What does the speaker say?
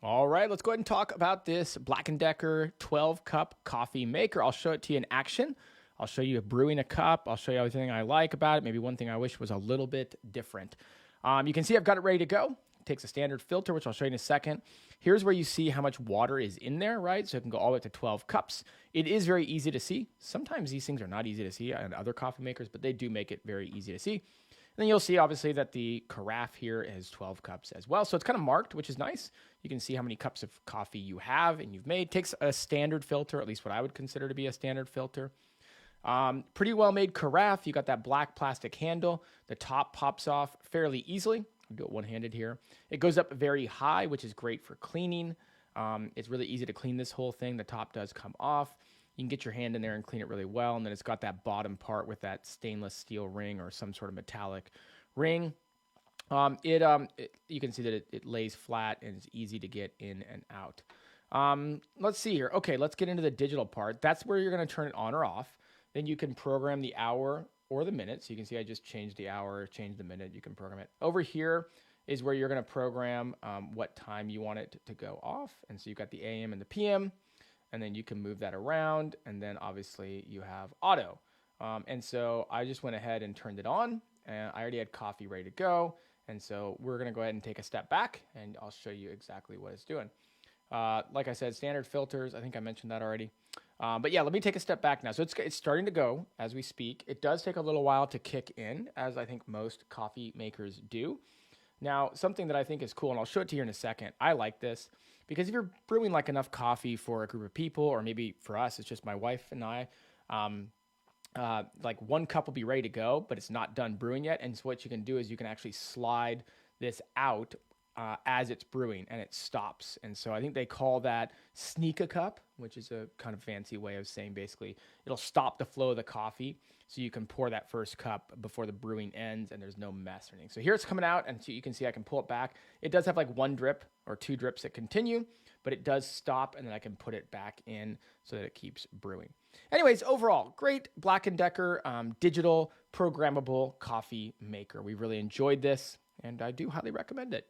All right, let's go ahead and talk about this Black+Decker 12-cup coffee maker. I'll show it to you in action. I'll show you brewing a cup. I'll show you everything I like about it. Maybe one thing I wish was a little bit different. You can see I've got it ready to go. It takes a standard filter, which I'll show you in a second. Here's where you see how much water is in there, right? So it can go all the way to 12 cups. It is very easy to see. Sometimes these things are not easy to see on other coffee makers, but they do make it very easy to see. And then you'll see, obviously, that the carafe here is 12 cups as well. So it's kind of marked, which is nice. You can see how many cups of coffee you have and you've made. It takes a standard filter, at least what I would consider to be a standard filter. Pretty well-made carafe. You got that black plastic handle. The top pops off fairly easily. I'll do it one-handed here. It goes up very high, which is great for cleaning. It's really easy to clean this whole thing. The top does come off. You can get your hand in there and clean it really well. And then it's got that bottom part with that stainless steel ring or some sort of metallic ring. You can see that it lays flat and it's easy to get in and out. Let's see here. Okay, let's get into the digital part. That's where you're going to turn it on or off. Then you can program the hour or the minute. So you can see I just changed the hour, changed the minute. You can program it. Over here is where you're going to program what time you want it to go off. And so you've got the AM and the PM. And then you can move that around. And then obviously you have auto. And so I just went ahead and turned it on. And I already had coffee ready to go. And so we're going to go ahead and take a step back. And I'll show you exactly what it's doing. Like I said, standard filters. I think I mentioned that already. But yeah, let me take a step back now. So it's starting to go as we speak. It does take a little while to kick in, as I think most coffee makers do. Now, something that I think is cool, and I'll show it to you in a second. I like this because if you're brewing like enough coffee for a group of people, or maybe for us, it's just my wife and I, like one cup will be ready to go, but it's not done brewing yet. And so what you can do is you can actually slide this out as it's brewing and it stops. And so I think they call that sneak a cup, which is a kind of fancy way of saying basically it'll stop the flow of the coffee so you can pour that first cup before the brewing ends and there's no mess or anything. So here it's coming out and so you can see I can pull it back. It does have like one drip or two drips that continue, but it does stop and then I can put it back in so that it keeps brewing. Anyways, overall, great Black+Decker digital programmable coffee maker. We really enjoyed this and I do highly recommend it.